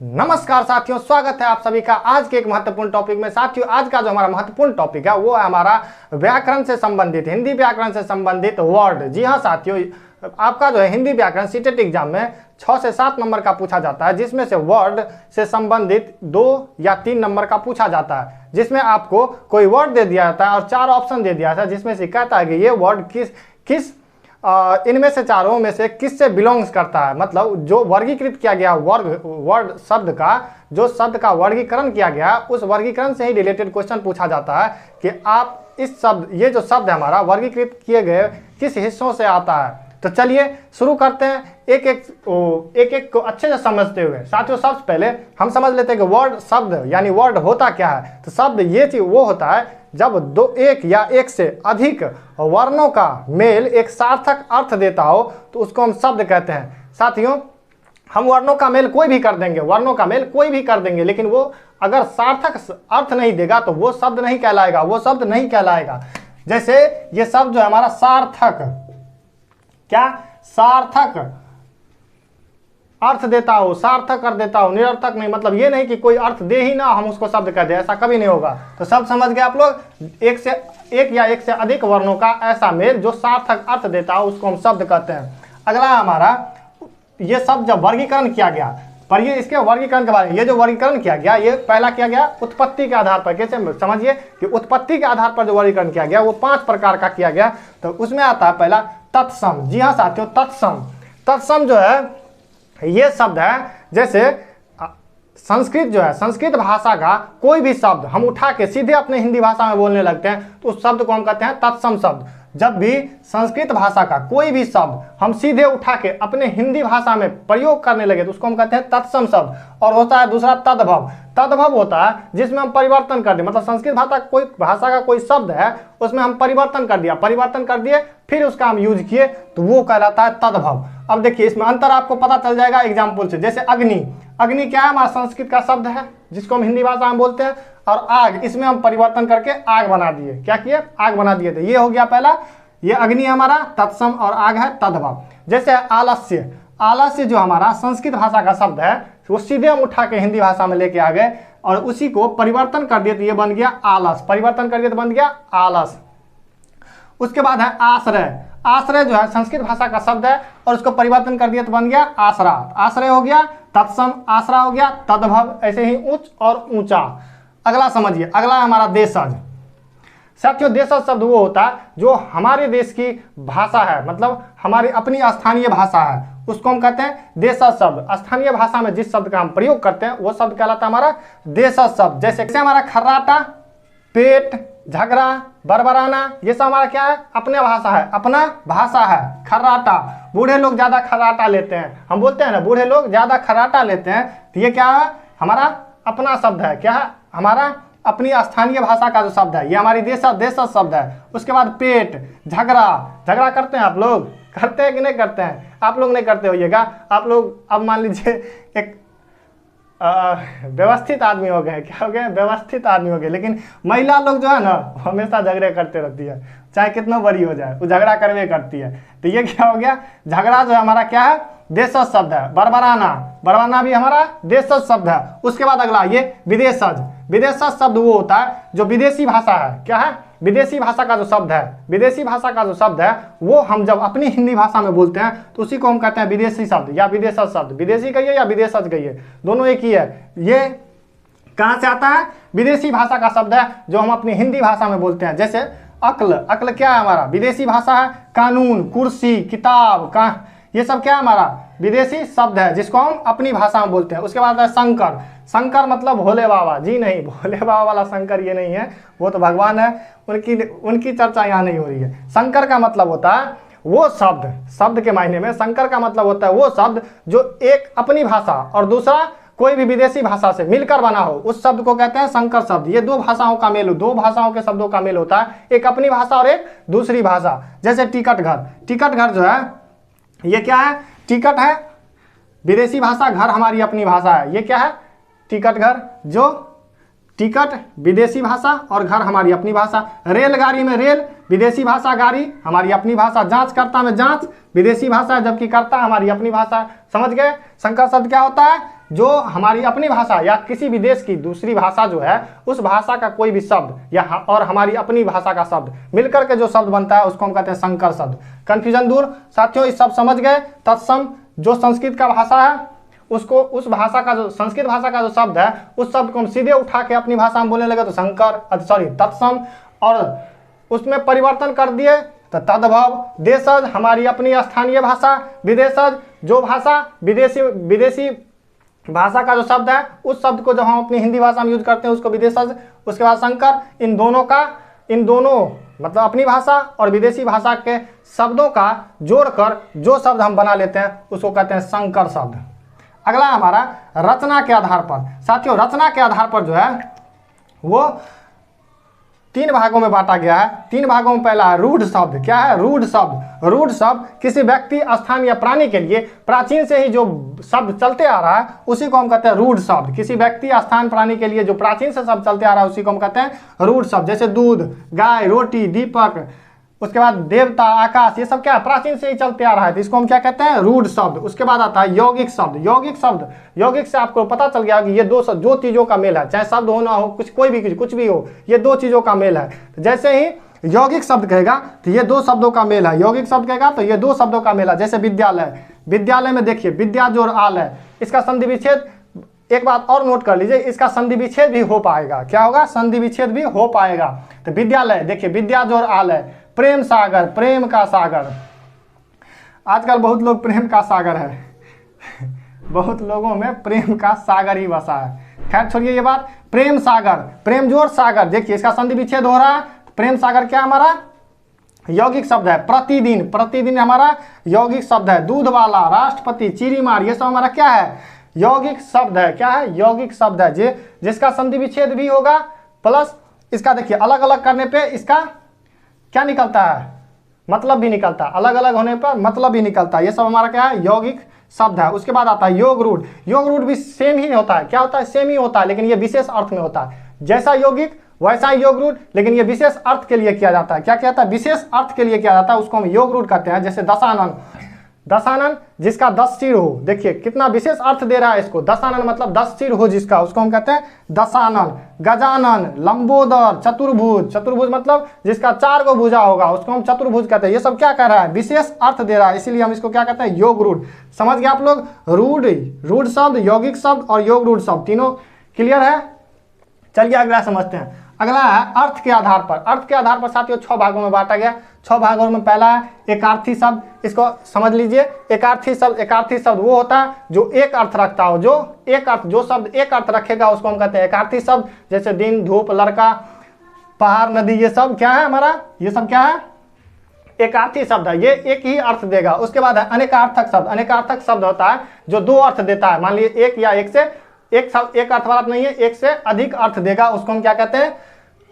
नमस्कार साथियों, स्वागत है आप सभी का आज के एक महत्वपूर्ण टॉपिक में। साथियों, आज का जो हमारा महत्वपूर्ण टॉपिक है वो है हमारा व्याकरण से संबंधित, हिंदी व्याकरण से संबंधित वर्ड। जी हाँ साथियों, आपका जो है हिंदी व्याकरण सीटेट एग्जाम में 6 से 7 नंबर का पूछा जाता है, जिसमें से वर्ड से संबंधित 2 या 3 नंबर का पूछा जाता है, जिसमें आपको कोई वर्ड दे दिया जाता है और 4 ऑप्शन दे दिया जाता है, जिसमें से कहता है कि ये वर्ड किस इनमें से चारों में से किस से बिलोंग्स करता है। मतलब जो वर्गीकृत किया गया वर्ड शब्द का, जो शब्द का वर्गीकरण किया गया, उस वर्गीकरण से ही रिलेटेड क्वेश्चन पूछा जाता है कि आप इस शब्द, ये जो शब्द है हमारा वर्गीकृत किए गए किस हिस्सों से आता है। तो चलिए शुरू करते हैं एक एक को अच्छे से समझते हुए। साथियों, सबसे पहले हम समझ लेते हैं कि वर्ड शब्द यानी वर्ड होता क्या है। तो शब्द ये चीज वो होता है जब एक या एक से अधिक वर्णों का मेल एक सार्थक अर्थ देता हो तो उसको हम शब्द कहते हैं। साथियों, हम वर्णों का मेल कोई भी कर देंगे, लेकिन वो अगर सार्थक अर्थ नहीं देगा तो वो शब्द नहीं कहलाएगा, जैसे ये शब्द जो है हमारा सार्थक अर्थ देता हो, सार्थक अर्थ देता हो, निरर्थक नहीं। मतलब ये नहीं कि कोई अर्थ दे ही ना हम उसको शब्द कह दे, ऐसा कभी नहीं होगा। तो सब समझ गए आप लोग, एक या एक से अधिक वर्णों का ऐसा मेल जो सार्थक अर्थ देता हो उसको हम शब्द कहते हैं। अगला हमारा, ये शब्द जब वर्गीकरण किया गया, पर ये इसके वर्गीकरण के बारे में, ये जो वर्गीकरण किया गया ये पहला किया गया उत्पत्ति के आधार पर। कैसे समझिए कि उत्पत्ति के आधार पर जो वर्गीकरण किया गया वो 5 प्रकार का किया गया। तो उसमें आता है पहला तत्सम। जी हाँ साथियों, तत्सम जो है ये शब्द है, जैसे संस्कृत जो है, संस्कृत भाषा का कोई भी शब्द हम उठा के सीधे अपने हिंदी भाषा में बोलने लगते हैं तो उस शब्द को हम कहते हैं तत्सम शब्द। जब भी संस्कृत भाषा का कोई भी शब्द हम सीधे उठा के अपने हिंदी भाषा में प्रयोग करने लगे तो उसको हम कहते हैं तत्सम शब्द। और होता है दूसरा तद्भव। तद्भव होता है जिसमें हम परिवर्तन कर दिए, मतलब संस्कृत भाषा का कोई शब्द है उसमें हम परिवर्तन कर दिए फिर उसका हम यूज किए तो वो कहलाता है तद्भव। अब देखिए इसमें अंतर आपको पता चल जाएगा एग्जाम्पल से। जैसे अग्नि क्या है, हमारा संस्कृत का शब्द है जिसको हम हिंदी भाषा में बोलते हैं, और आग, इसमें हम परिवर्तन करके आग बना दिए। क्या किए? आग बना दिए थे। ये हो गया पहला, ये अग्नि हमारा तत्सम और आग है तद्भव। जैसे आलस्य जो हमारा संस्कृत भाषा का शब्द है वो सीधे हम उठा के हिंदी भाषा में लेके आ गए और उसी को परिवर्तन कर दिए तो ये बन गया आलस, परिवर्तन कर दिए तो बन गया आलस। उसके बाद है आश्रय जो है संस्कृत भाषा का शब्द है और उसको परिवर्तन कर दिया तो बन गया आसरा। आश्रय हो गया तत्सम, आसरा हो गया तद्भव, ऐसे ही उच्च और ऊंचा। अगला समझिए, अगला है हमारा देशज। साथियों, देशज शब्द वो होता है जो हमारे देश की भाषा है, मतलब हमारी अपनी स्थानीय भाषा है, उसको हम कहते हैं देशज शब्द। स्थानीय भाषा में जिस शब्द का हम प्रयोग करते हैं वो शब्द कहलाता है हमारा देशज शब्द। जैसे हमारा खर्राटा, पेट, झगड़ा, बरबराना, ये सब हमारा क्या है? अपना भाषा है। खर्राटा, बूढ़े लोग ज्यादा खर्राटा लेते हैं, हम बोलते हैं ना बूढ़े लोग ज्यादा खर्राटा लेते हैं, तो ये क्या है? हमारा अपना शब्द है। क्या है? हमारा अपनी स्थानीय भाषा का जो शब्द है, ये हमारी देशज शब्द है। उसके बाद पेट, झगड़ा करते हैं आप लोग? करते हैं कि नहीं करते हैं? आप लोग नहीं करते होइएगा। आप लोग अब मान लीजिए एक व्यवस्थित आदमी हो गए। क्या हो गए? व्यवस्थित आदमी हो गए। लेकिन महिला लोग जो है ना हमेशा झगड़े करते रहती है, चाहे कितना बड़ी हो जाए वो झगड़ा करवे करती है। तो ये क्या हो गया? झगड़ा जो है हमारा क्या है? देशज शब्द है। बरबराना भी हमारा देशज शब्द है। उसके बाद अगला ये विदेशज शब्द वो होता है जो विदेशी भाषा है। क्या है? विदेशी भाषा का जो शब्द है वो हम जब अपनी हिंदी भाषा में बोलते हैं तो उसी को हम कहते हैं विदेशी शब्द या विदेशज शब्द। विदेशी कहिए या विदेशज कहिए, दोनों एक ही है। ये कहाँ से आता है? विदेशी भाषा का शब्द है जो हम अपनी हिंदी भाषा में बोलते हैं। जैसे अक्ल क्या है? हमारा विदेशी भाषा है। कानून, कुर्सी, किताब का, ये सब क्या है? हमारा विदेशी शब्द है जिसको हम अपनी भाषा में बोलते हैं। उसके बाद है शंकर मतलब भोले बाबा। जी नहीं, भोले बाबा वाला शंकर ये नहीं है, वो तो भगवान है, उनकी चर्चा यहाँ नहीं हो रही है। शंकर का मतलब होता है वो शब्द के मायने में शंकर का मतलब होता है वो शब्द जो एक अपनी भाषा और दूसरा कोई भी विदेशी भाषा से मिलकर बना हो, उस शब्द को कहते हैं शंकर शब्द। ये दो भाषाओं के शब्दों का मेल होता है, एक अपनी भाषा और एक दूसरी भाषा। जैसे टिकट घर जो है ये क्या है? टिकट है विदेशी भाषा, घर हमारी अपनी भाषा है। ये क्या है? टिकट घर, जो टिकट विदेशी भाषा और घर हमारी अपनी भाषा। रेलगाड़ी में रेल विदेशी भाषा, गाड़ी हमारी अपनी भाषा। जांचकर्ता में जांच विदेशी भाषा है, जबकि कर्ता हमारी अपनी भाषा। समझ गए? शंकर शब्द क्या होता है? जो हमारी अपनी भाषा या किसी भी देश की दूसरी भाषा जो है उस भाषा का कोई भी शब्द या और हमारी अपनी भाषा का शब्द मिलकर के जो शब्द बनता है उसको हम कहते हैं संकर शब्द। कंफ्यूजन दूर साथियों, इस सब समझ गए। तत्सम जो संस्कृत का भाषा है उसको उस भाषा का जो संस्कृत भाषा का जो शब्द है उस शब्द को हम सीधे उठा के अपनी भाषा में बोलने लगे तो तत्सम, और उसमें परिवर्तन कर दिए तो तद्भव। देशज हमारी अपनी स्थानीय भाषा, विदेशज जो भाषा विदेशी भाषा का जो शब्द है उस शब्द को जब हम अपनी हिंदी भाषा में यूज करते हैं उसको विदेशज। उसके बाद संकर, इन दोनों मतलब अपनी भाषा और विदेशी भाषा के शब्दों का जोड़कर जो शब्द हम बना लेते हैं उसको कहते हैं संकर शब्द। अगला हमारा रचना के आधार पर। साथियों रचना के आधार पर जो है वो 3 भागों में बांटा गया है। 3 भागों में पहला है रूढ़ शब्द। क्या है रूढ़ शब्द? रूढ़ शब्द किसी व्यक्ति, स्थान या प्राणी के लिए प्राचीन से ही जो शब्द चलते आ रहा है उसी को हम कहते हैं रूढ़ शब्द। किसी व्यक्ति, स्थान, प्राणी के लिए जो प्राचीन से शब्द चलते आ रहा है उसी को हम कहते हैं रूढ़ शब्द। जैसे दूध, गाय, रोटी, दीपक, उसके बाद देवता, आकाश, ये सब क्या है प्राचीन से ही चलते आ रहा है तो इसको हम क्या कहते हैं रूढ़ शब्द। उसके बाद आता है यौगिक शब्द। यौगिक से आपको पता चल गया कि ये दो चीजों का मेल है, चाहे शब्द हो ना हो, कुछ भी हो, ये 2 चीजों का मेल है। तो जैसे ही यौगिक शब्द कहेगा तो ये 2 शब्दों का मेल है, यौगिक शब्द कहेगा तो ये 2 शब्दों का मेल है। जैसे विद्यालय में देखिए विद्या जोड़ आल है, इसका संधि विच्छेद, एक बात और नोट कर लीजिए, इसका संधि विच्छेद भी हो पाएगा। क्या होगा? संधि विच्छेद भी हो पाएगा। तो विद्यालय देखिए विद्या जोड़ आल है। प्रेम सागर, प्रेम का सागर, आजकल बहुत लोग प्रेम का सागर है बहुत लोगों में प्रेम का सागर ही बसा है। खैर छोड़िए ये बात। प्रेम सागर, प्रेम जोड़ सागर, देखिए इसका संधि विच्छेद हो रहा है। प्रेम सागर क्या हमारा यौगिक शब्द है। प्रतिदिन हमारा यौगिक शब्द है। दूध वाला, राष्ट्रपति, चीरीमार, ये सब हमारा क्या है यौगिक शब्द है। क्या है यौगिक शब्द है जिसका संधि विच्छेद भी होगा प्लस इसका देखिए अलग अलग करने पे इसका क्या निकलता है मतलब भी निकलता है, अलग अलग होने पर मतलब भी निकलता है। ये सब हमारा क्या है यौगिक शब्द है। उसके बाद आता है योग रूढ़ भी सेम ही होता है। क्या होता है? सेम ही होता है, लेकिन ये विशेष अर्थ में होता है। जैसा यौगिक वैसा ही योग रूढ़, लेकिन ये विशेष अर्थ के लिए किया जाता है। क्या कहता है? विशेष अर्थ के लिए किया जाता है, उसको हम योग रूढ़ कहते हैं। जैसे दशानन जिसका 10 सिर हो, देखिए कितना विशेष अर्थ दे रहा है इसको। दशानन मतलब 10 सिर हो जिसका, उसको हम कहते हैं दशानन। गजानन, लंबोदर, चतुर्भुज मतलब जिसका 4 गो भुजा होगा उसको हम चतुर्भुज कहते हैं। ये सब क्या कर रहा है? विशेष अर्थ दे रहा है, इसीलिए हम इसको क्या कहते हैं योग रूढ़। समझ गए आप लोग? रूढ़ शब्द, यौगिक शब्द और योग रूढ़ शब्द तीनों क्लियर है। चलिए अगला समझते हैं। अगला है अर्थ के आधार पर। अर्थ के आधार पर साथियों 6 भागों में बांटा गया। 6 भागों में पहला है एकार्थी शब्द। इसको समझ लीजिए। एकार्थी शब्द वो होता है जो एक अर्थ रखता हो, जो शब्द एक अर्थ रखेगा उसको हम कहते हैं एकार्थी शब्द। जैसे दिन, धूप, लड़का, पहाड़, नदी, ये सब क्या है हमारा, ये सब क्या है एकार्थी शब्द है, ये एक ही अर्थ देगा। उसके बाद है अनेकार्थक शब्द। अनेकार्थक शब्द होता है जो 2 अर्थ देता है। मान लीजिए एक या एक अर्थ वाला नहीं है, एक से अधिक अर्थ देगा, उसको हम क्या कहते हैं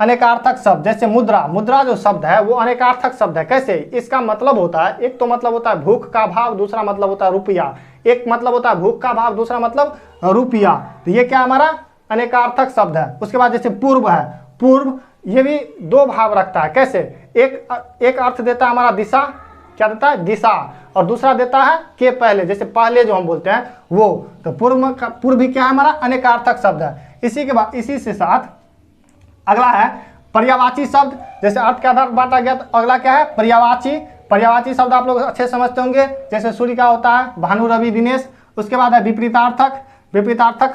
अनेकार्थक शब्द। जैसे मुद्रा जो शब्द है वो अनेकार्थक शब्द है। कैसे? इसका मतलब होता है, एक तो मतलब होता है भूख का भाव, दूसरा मतलब होता है रुपया। एक मतलब होता है भूख का भाव, दूसरा मतलब रुपया। तो ये क्या हमारा अनेकार्थक शब्द है। उसके बाद जैसे पूर्व है, पूर्व ये भी 2 भाव रखता है। कैसे? एक अर्थ देता है हमारा दिशा, क्या देता है दिशा, और दूसरा देता है के पहले, जैसे पहले जो हम बोलते हैं वो। तो पूर्व भी क्या है हमारा अनेकार्थक शब्द है। इसी से साथ अगला है पर्यायवाची शब्द। जैसे अर्थ के आधार पर बांटा गया तो अगला क्या है पर्यायवाची शब्द आप लोग अच्छे समझते होंगे। जैसे सूर्य का होता है भानु, रवि, दिनेश। उसके बाद है विपरीतार्थक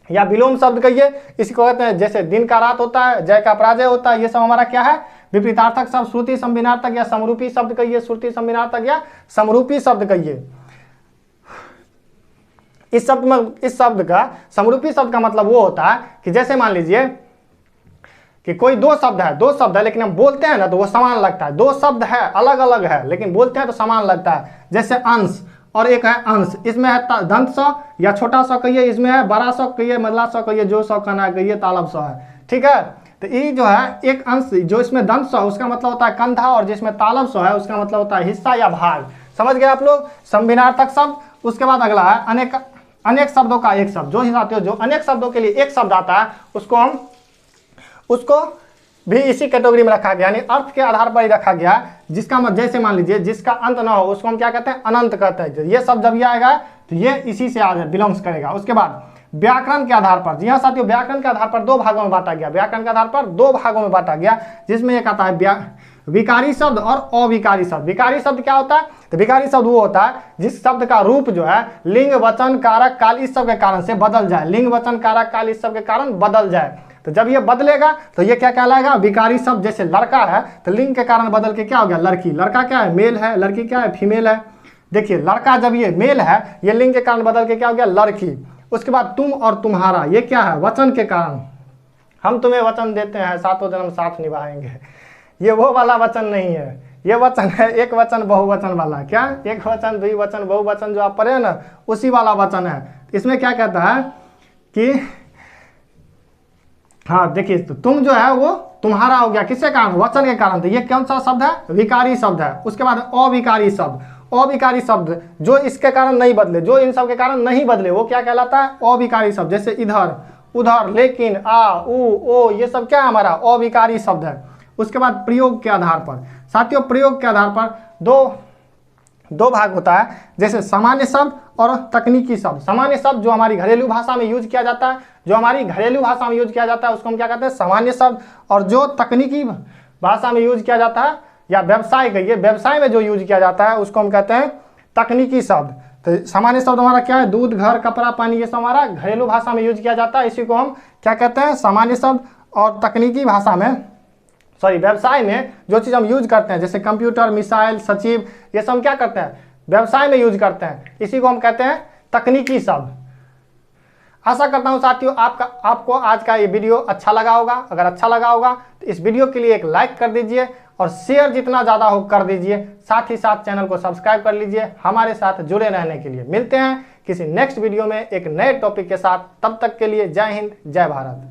या विलोम शब्द कहिए, इसी को कहते हैं। जैसे दिन का रात होता है, जय का पराजय होता है, ये सब हमारा क्या है विपरीतार्थक शब्द। श्रुति संविनार्थक या समरूपी शब्द कहिए, श्रुति संविनार्थक या समरूपी शब्द कहिए। इस शब्द का समरूपी शब्द का मतलब वो होता है कि जैसे मान लीजिए कि कोई 2 शब्द है लेकिन हम बोलते हैं ना तो वो समान लगता है। 2 शब्द है अलग अलग है लेकिन बोलते हैं तो समान लगता है। जैसे अंश और एक है अंश, इसमें है दंत स या छोटा स कहिए, इसमें है बड़ा स कहिए, मल्ला स कहिए, जो स कहना कहिए, तालब स है। ठीक है, तो ये जो है एक अंश जो इसमें दंत स उसका मतलब होता है कंधा, और जिसमें तालब स है उसका मतलब होता है हिस्सा या भाग। समझ गए आप लोग संविनार्थक शब्द। उसके बाद अगला है अनेक शब्दों का एक शब्द। जो अनेक शब्दों के लिए एक शब्द आता है उसको भी इसी कैटेगरी में रखा गया, यानी अर्थ के आधार पर ही रखा गया, जिसका मतलब जैसे मान लीजिए जिसका अंत ना हो उसको हम क्या कहते हैं, अनंत कहते हैं। ये सब जब ये आएगा तो ये इसी से बिलोंग्स करेगा। उसके बाद व्याकरण के आधार पर, जी हाँ साथियों, व्याकरण के आधार पर दो भागों में बांटा गया, व्याकरण के आधार पर दो भागों में बांटा गया, जिसमें एक आता है विकारी शब्द और अविकारी शब्द। विकारी शब्द क्या होता है, तो विकारी शब्द वो होता है जिस शब्द का रूप जो है लिंग वचन कारक काल इस सब के कारण से बदल जाए, लिंग वचन कारक काल इस सब के कारण बदल जाए। तो जब ये बदलेगा तो ये क्या कहलाएगा, विकारी शब्द। जैसे लड़का है तो लिंग के कारण बदल के क्या हो गया, लड़की। लड़का क्या है, मेल है, लड़की क्या है, फीमेल है। देखिए लड़का जब ये मेल है, ये लिंग के कारण बदल के क्या हो गया, लड़की। उसके बाद तुम और तुम्हारा, ये क्या है, वचन के कारण। हम तुम्हें वचन देते हैं सातों जन्म साथ निभाएंगे, ये वो वाला वचन नहीं है, ये वचन है एक वचन बहुवचन वाला। क्या, एक वचन द्विवचन बहुवचन जो आप पढ़े ना, उसी वाला वचन है। इसमें क्या कहता है कि हाँ देखिए, तो तुम जो है वो तुम्हारा हो गया किसके कारण, वचन के कारण। तो ये कौन सा शब्द है, विकारी शब्द है। उसके बाद अविकारी शब्द, अविकारी शब्द जो इसके कारण नहीं बदले, जो इन सब के कारण नहीं बदले, वो क्या कहलाता है, अविकारी शब्द। जैसे इधर, उधर, लेकिन, आ, उ, ओ, ये सब क्या है, हमारा अविकारी शब्द है। उसके बाद प्रयोग के आधार पर, साथियों प्रयोग के आधार पर दो भाग होता है, जैसे सामान्य शब्द और तकनीकी शब्द। सामान्य शब्द जो हमारी घरेलू भाषा में यूज किया जाता है, जो हमारी घरेलू भाषा में यूज किया जाता है उसको हम क्या कहते हैं, सामान्य शब्द। और जो तकनीकी भाषा में यूज किया जाता है या व्यवसाय कहिए, व्यवसाय में जो यूज किया जाता है उसको हम कहते हैं तकनीकी शब्द। तो सामान्य शब्द हमारा क्या है, दूध, घर, कपड़ा, पानी, ये सब हमारा घरेलू भाषा में यूज किया जाता है, इसी को हम क्या कहते हैं, सामान्य शब्द। और तकनीकी भाषा में, सॉरी व्यवसाय में जो चीज़ हम यूज करते हैं, जैसे कंप्यूटर, मिसाइल, सचिव, ये सब हम क्या करते हैं, व्यवसाय में यूज करते हैं, इसी को हम कहते हैं तकनीकी शब्द। आशा करता हूं साथियों आपको आज का ये वीडियो अच्छा लगा होगा। अगर अच्छा लगा होगा तो इस वीडियो के लिए एक लाइक कर दीजिए और शेयर जितना ज़्यादा हो कर दीजिए। साथ ही साथ चैनल को सब्सक्राइब कर लीजिए हमारे साथ जुड़े रहने के लिए। मिलते हैं किसी नेक्स्ट वीडियो में एक नए टॉपिक के साथ, तब तक के लिए जय हिंद, जय भारत।